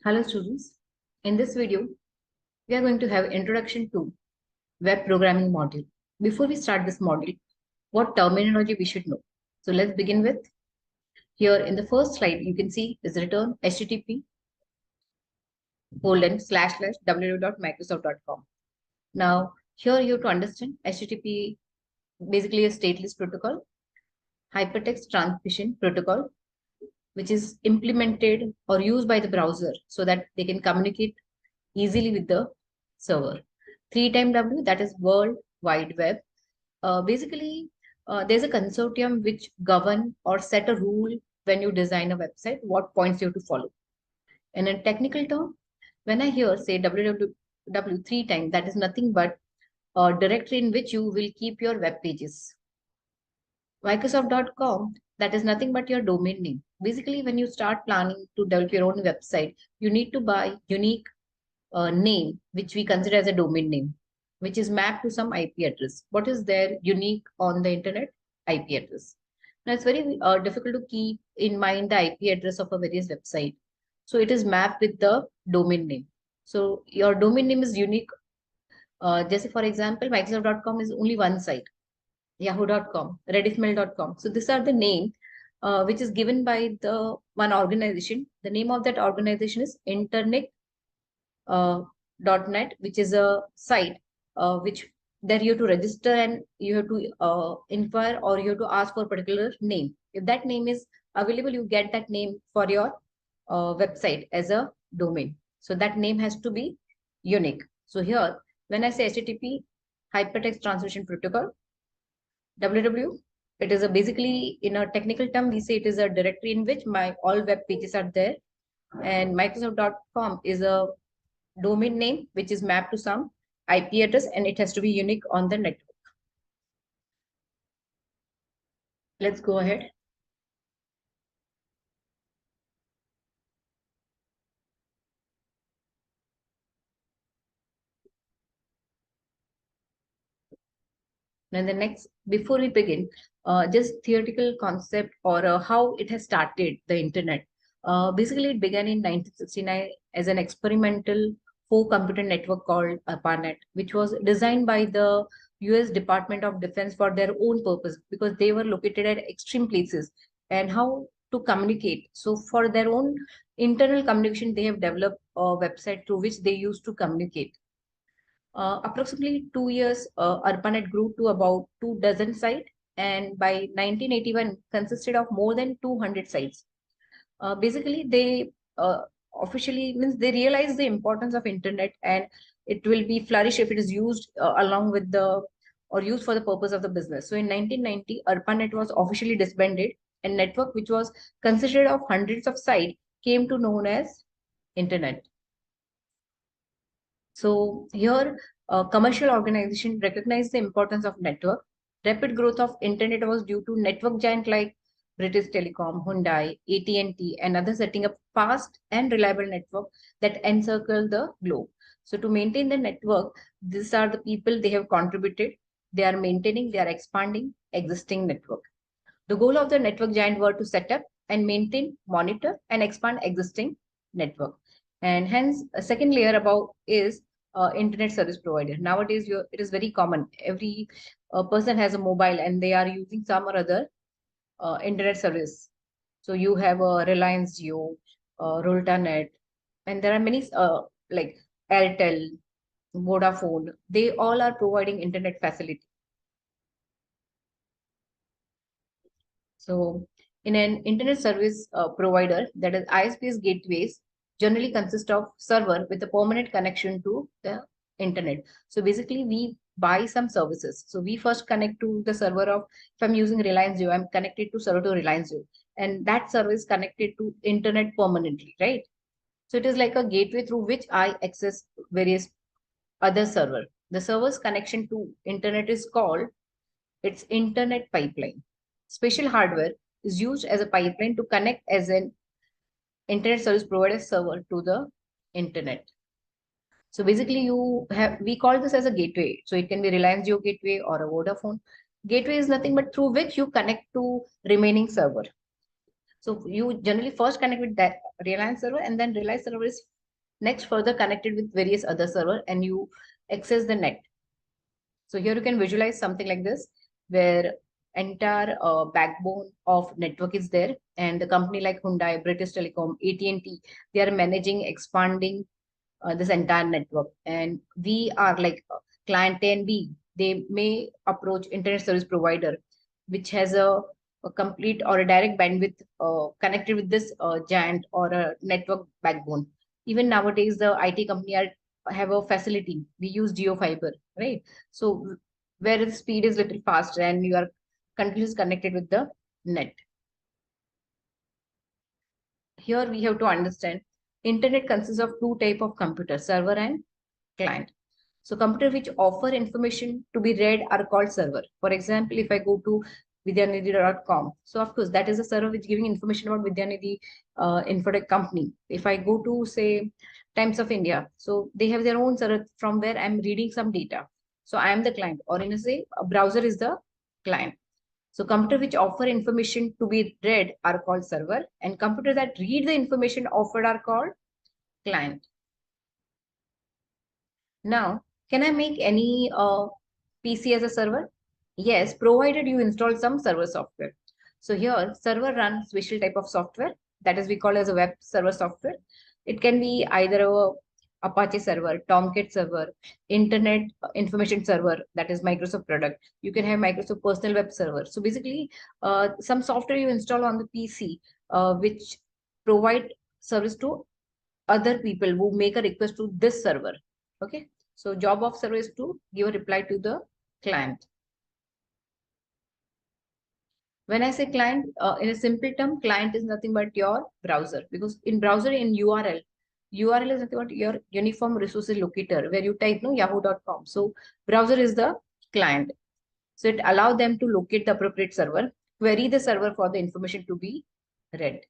Hello students, in this video, we are going to have introduction to web programming module. Before we start this module, what terminology we should know? So let's begin with, here in the first slide, you can see is written http www.microsoft.com. Now here you have to understand HTTP basically a stateless protocol, hypertext transmission protocol, which is implemented or used by the browser so that they can communicate easily with the server. 3 time W, that is World Wide Web. There's a consortium which govern or set a rule when you design a website, what points you have to follow. In a technical term, when I hear say www 3 time, that is nothing but a directory in which you will keep your web pages. Microsoft.com, that is nothing but your domain name. Basically, when you start planning to develop your own website, you need to buy unique name, which we consider as a domain name, which is mapped to some IP address. What is there unique on the internet? IP address. Now it's very difficult to keep in mind the IP address of a various website. So it is mapped with the domain name. So your domain name is unique. Just for example, Microsoft.com is only one site, Yahoo.com, Rediffmail.com. So these are the name which is given by the one organization. The name of that organization is Internet .net, which is a site which there you have to register and you have to inquire or you have to ask for a particular name. If that name is available, you get that name for your website as a domain. So that name has to be unique. So here, when I say HTTP hypertext transmission protocol, WW, it is a basically in a technical term, we say it is a directory in which my all web pages are there. And Microsoft.com is a domain name which is mapped to some IP address and it has to be unique on the network. Let's go ahead. Then the next, before we begin, just theoretical concept or how it has started the internet. Basically, it began in 1969 as an experimental four-computer network called ARPANET, which was designed by the US Department of Defense for their own purpose because they were located at extreme places and how to communicate. So for their own internal communication, they have developed a website through which they used to communicate. Approximately 2 years, ARPANET grew to about 24 sites, and by 1981 consisted of more than 200 sites. Basically, they officially means they realize the importance of internet and it will be flourish if it is used along with the or used for the purpose of the business. So in 1990, ARPANET was officially disbanded and network which was consisted of hundreds of sites came to known as internet. So here, commercial organization recognized the importance of network. Rapid growth of internet was due to network giant like British Telecom, Hyundai, AT&T, and others setting up fast and reliable network that encircle the globe. So to maintain the network, these are the people they have contributed. They are maintaining, they are expanding existing network. The goal of the network giant were to set up and maintain, monitor, and expand existing network. And hence, a second layer about is internet service provider. Nowadays, it is very common. Every person has a mobile and they are using some or other internet service. So you have a Reliance Jio, Roltanet, and there are many like Airtel, Vodafone. They all are providing internet facility. So in an internet service provider, that is ISP's gateways generally consist of server with a permanent connection to the internet. So basically we buy some services. So we first connect to the server of, if I'm using Reliance Jio, I'm connected to server to Reliance Jio. And that service connected to internet permanently, right? So it is like a gateway through which I access various other server. The server's connection to internet is called its internet pipeline. Special hardware is used as a pipeline to connect as an internet service provider server to the internet. So basically we call this as a gateway. So it can be Reliance Jio gateway or a Vodafone. Gateway is nothing but through which you connect to remaining server. So you generally first connect with that Reliance server, and then Reliance server is next further connected with various other server, and you access the net. So here you can visualize something like this, where entire backbone of network is there, and the company like Hyundai, British Telecom, AT&T, they are managing, expanding this entire network. And we are like client A and B. They may approach internet service provider, which has a complete or a direct bandwidth connected with this giant or a network backbone. Even nowadays, the IT company have a facility. We use Geo Fiber, right? So where the speed is little faster and you are continuously connected with the net. Here we have to understand internet consists of two type of computer, server and client. So computer which offer information to be read are called server. For example, if I go to vidyanidhi.com, so of course that is a server which giving information about Vidyanidhi Infotech company. If I go to say Times of India, so they have their own server from where I'm reading some data. So I am the client, or in a say a browser is the client. So computer which offer information to be read are called server, and computer that read the information offered are called client. Now, can I make any PC as a server? Yes, provided you install some server software. So here, server runs special type of software that is we call as a web server software. It can be either a Apache server, Tomcat server, Internet Information Server, that is Microsoft product. You can have Microsoft Personal Web Server. So basically, some software you install on the PC, which provide service to other people who make a request to this server. Okay. So job of server is to give a reply to the client. When I say client, in a simple term, client is nothing but your browser, because in browser in URL is nothing but your uniform resources locator where you type no yahoo.com. So browser is the client. So it allows them to locate the appropriate server, query the server for the information to be read.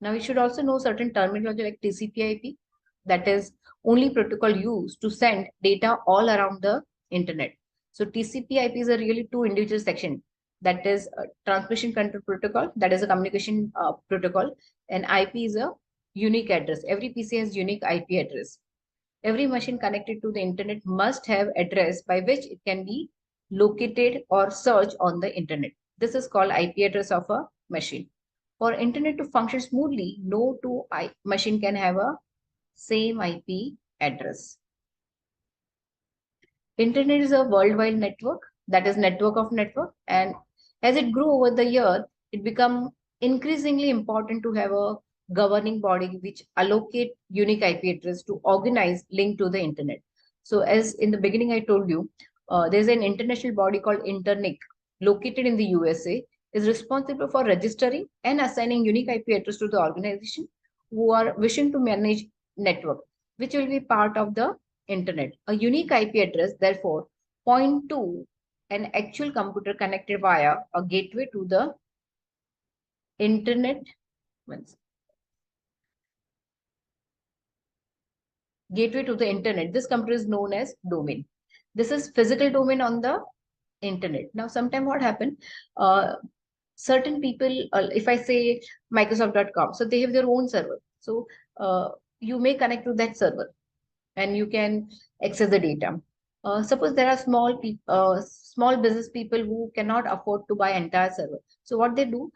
Now we should also know certain terminology like TCP/IP, that is only protocol used to send data all around the internet. So TCP/IP is a really two individual section. That is a transmission control protocol, that is a communication protocol, and IP is a unique address. Every PC has unique IP address. Every machine connected to the internet must have address by which it can be located or searched on the internet. This is called IP address of a machine. For internet to function smoothly, no two machine can have a same IP address. Internet is a worldwide network, that is network of network, and as it grew over the year, it become increasingly important to have a governing body which allocate unique IP address to organize link to the internet. So as in the beginning I told you, there's an international body called Internic located in the USA, is responsible for registering and assigning unique IP address to the organization who are wishing to manage network, which will be part of the internet. A unique IP address, therefore, point to an actual computer connected via a gateway to the internet. Gateway to the internet. This computer is known as domain. This is physical domain on the internet. Now, sometime what happened? Certain people, if I say Microsoft.com, so they have their own server. So you may connect to that server and you can access the data. Suppose there are small business people who cannot afford to buy entire server. So what they do,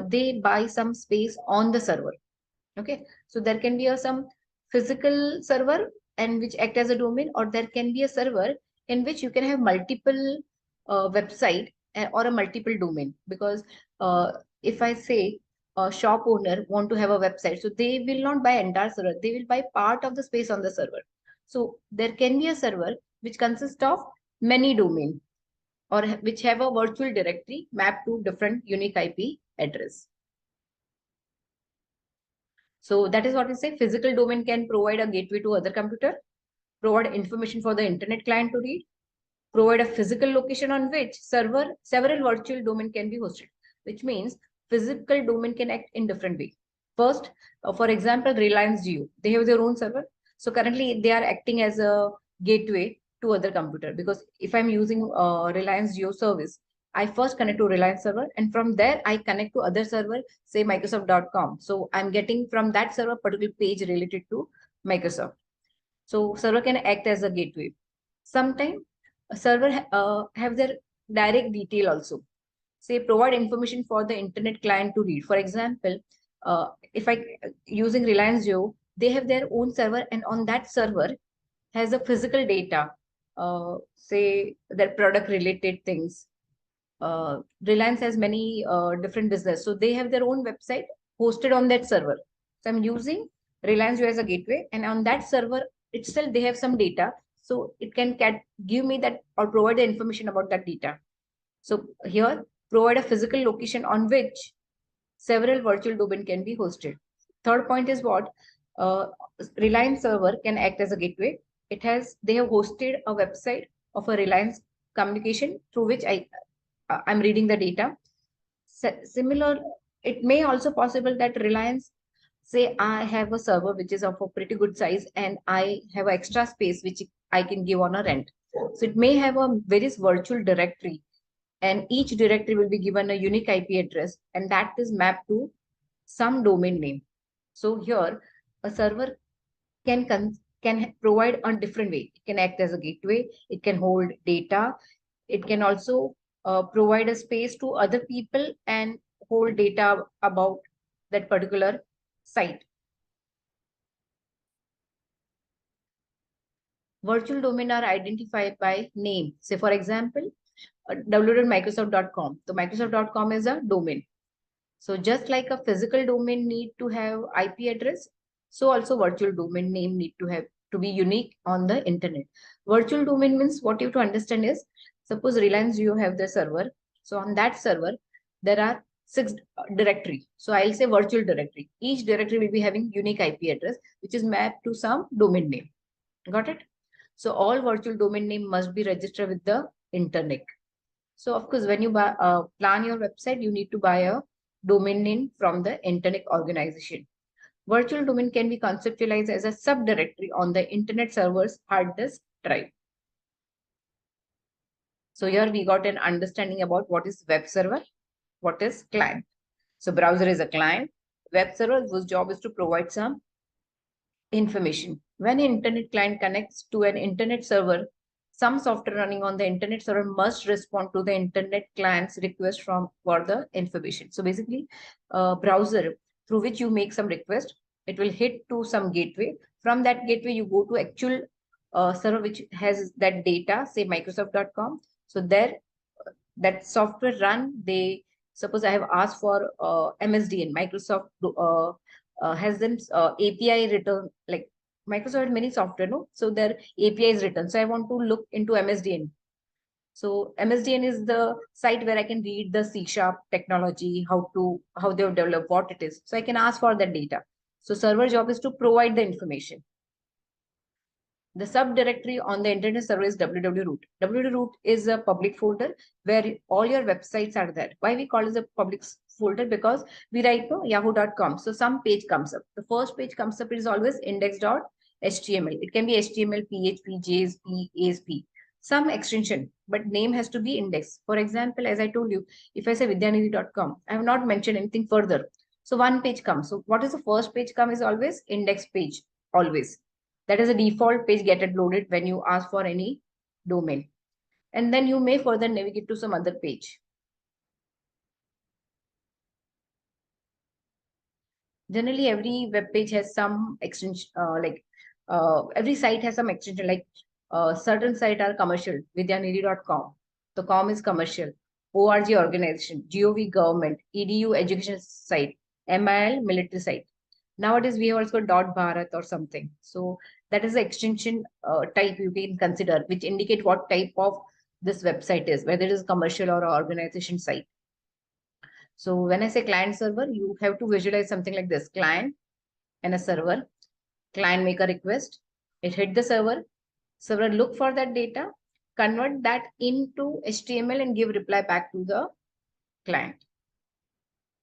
they buy some space on the server. Okay, so there can be some physical server and which act as a domain, or there can be a server in which you can have multiple website or a multiple domain. Because if I say a shop owner want to have a website, so they will not buy entire server, they will buy part of the space on the server. So there can be a server which consists of many domain, or which have a virtual directory mapped to different unique IP address. So that is what we say. Physical domain can provide a gateway to other computer, provide information for the internet client to read, provide a physical location on which several virtual domain can be hosted, which means physical domain can act in different way. First, for example, Reliance Jio, they have their own server. So currently they are acting as a gateway to other computer, because if I'm using Reliance Jio service, I first connect to Reliance server, and from there I connect to other server, say Microsoft.com. So I'm getting from that server particular page related to Microsoft. So server can act as a gateway. Sometimes a server have their direct detail also. Say provide information for the internet client to read. For example, if I using Reliance Jio, they have their own server, and on that server has a physical data, say their product related things. Reliance has many different business, so they have their own website hosted on that server. So I'm using Reliance Jio as a gateway, and on that server itself they have some data, so it can give me that or provide the information about that data. So here, provide a physical location on which several virtual domain can be hosted. Third point is what uh, Reliance server can act as a gateway. They have hosted a website of a Reliance communication through which I'm reading the data. Similar, it may also possible that Reliance say I have a server which is of a pretty good size and I have extra space which I can give on a rent. So it may have a various virtual directory, and each directory will be given a unique IP address, and that is mapped to some domain name. So here, a server can provide on different way. It can act as a gateway. It can hold data. It can also provide a space to other people and hold data about that particular site. Virtual domain are identified by name. Say, for example, www.microsoft.com. So Microsoft.com is a domain. So just like a physical domain need to have IP address, so also virtual domain name need to be unique on the internet. Virtual domain means what you have to understand is, suppose Reliance you have the server. So on that server, there are 6 directory. So I'll say virtual directory. Each directory will be having unique IP address, which is mapped to some domain name. Got it? So all virtual domain name must be registered with the internet. So of course, when you plan your website, you need to buy a domain name from the internet organization. Virtual domain can be conceptualized as a subdirectory on the internet server's hard disk drive. So here we got an understanding about what is web server, what is client. So browser is a client. Web server whose job is to provide some information. When an internet client connects to an internet server, some software running on the internet server must respond to the internet client's request for the information. So basically, browser through which you make some request, it will hit to some gateway. From that gateway, you go to actual server which has that data, say Microsoft.com. So there, that software run, they suppose I have asked for MSDN, Microsoft has them API written, like Microsoft has many software, no? So their API is written. So I want to look into MSDN. So MSDN is the site where I can read the C# technology, how they have developed, what it is. So I can ask for that data. So server job is to provide the information. The subdirectory on the internet server is www.root. www.root is a public folder where all your websites are there. Why we call it a public folder? Because we write to yahoo.com. So some page comes up. The first page comes up is always index.html. It can be HTML, PHP, JSP, ASP. Some extension, but name has to be index. For example, as I told you, if I say vidyanidhi.com, I have not mentioned anything further. So one page comes. So what is the first page come is always index page, always. That is a default page get uploaded when you ask for any domain. And then you may further navigate to some other page. Generally, every web page has some extension, every site has some extension, like certain sites are commercial, vidyanidhi.com. The com is commercial. ORG organization, GOV government, EDU education site, MIL military site. Nowadays, we have also got .bharat or something. So that is the extension type you can consider, which indicate what type of this website is, whether it is commercial or organization site. So when I say client server, you have to visualize something like this: client and a server. Client make a request, it hit the server. Server look for that data, convert that into HTML and give reply back to the client.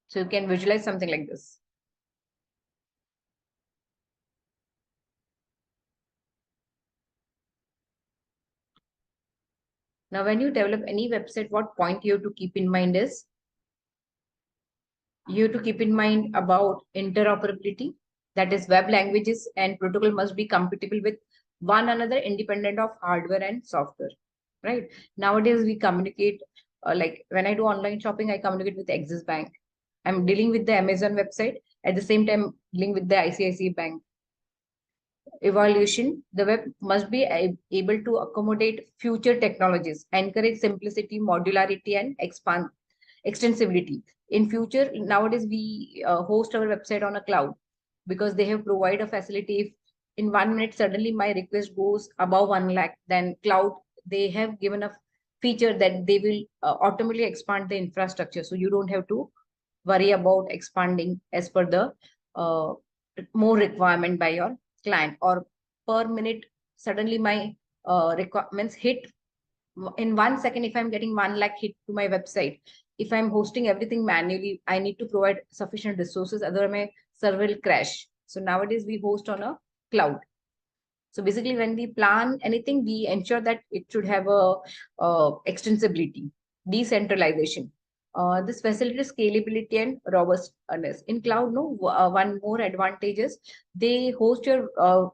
So you can visualize something like this. Now, when you develop any website, what point you have to keep in mind is you have to keep in mind about interoperability. That is, web languages and protocol must be compatible with one another, independent of hardware and software. Right? Nowadays, we communicate, like when I do online shopping, I communicate with Axis Bank. I'm dealing with the Amazon website. At the same time, dealing with the ICICI Bank. Evaluation, the web must be able to accommodate future technologies, encourage simplicity, modularity, and expand extensibility. In future, nowadays we host our website on a cloud because they have provided a facility. If in 1 minute suddenly my request goes above 1 lakh, then cloud, they have given a feature that they will automatically expand the infrastructure. So you don't have to worry about expanding as per the uh, more requirement by your client, or per minute suddenly my requirements hit in 1 second. If I'm getting 1 lakh hit to my website, if I'm hosting everything manually, I need to provide sufficient resources, otherwise my server will crash. So nowadays we host on a cloud. So basically, when we plan anything, we ensure that it should have a extensibility, decentralization. This facilitates scalability and robustness. In cloud, no, one more advantage is they host your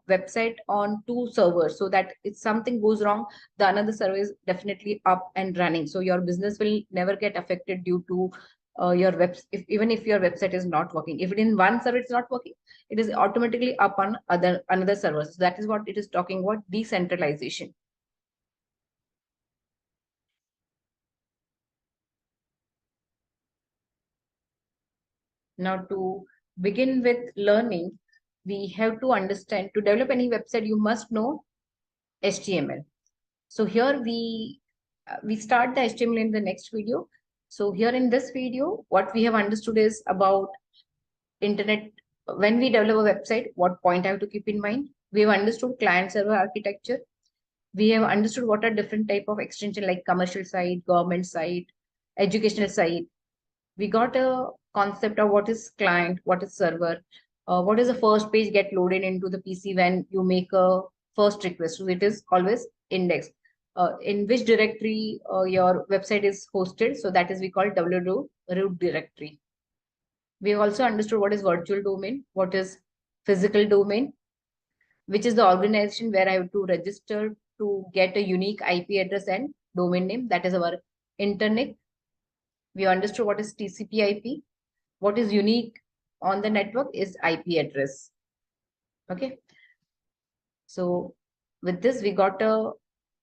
website on two servers, so that if something goes wrong, the another server is definitely up and running. So your business will never get affected due to your web. Even if your website is not working, if it in one server it's not working, it is automatically up on another server. So that is what it is talking about, decentralization. Now, to begin with learning, we have to understand, to develop any website, you must know HTML. So here we start the HTML in the next video. So here in this video, what we have understood is about internet. When we develop a website, what point I have to keep in mind? We have understood client server architecture. We have understood what are different type of extension, like commercial site, government site, educational site. We got a concept of what is client, what is server, what is the first page get loaded into the PC when you make a first request. So it is always index. In which directory your website is hosted. So that is we call root directory. We have also understood what is virtual domain, what is physical domain, which is the organization where I have to register to get a unique IP address and domain name. That is our internet. We understood what is TCP IP. What is unique on the network is IP address. Okay. So with this, we got a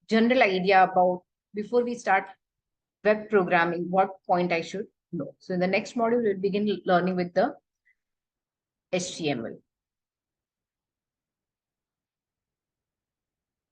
general idea about, before we start web programming, what point I should know. So in the next module, we'll begin learning with the HTML.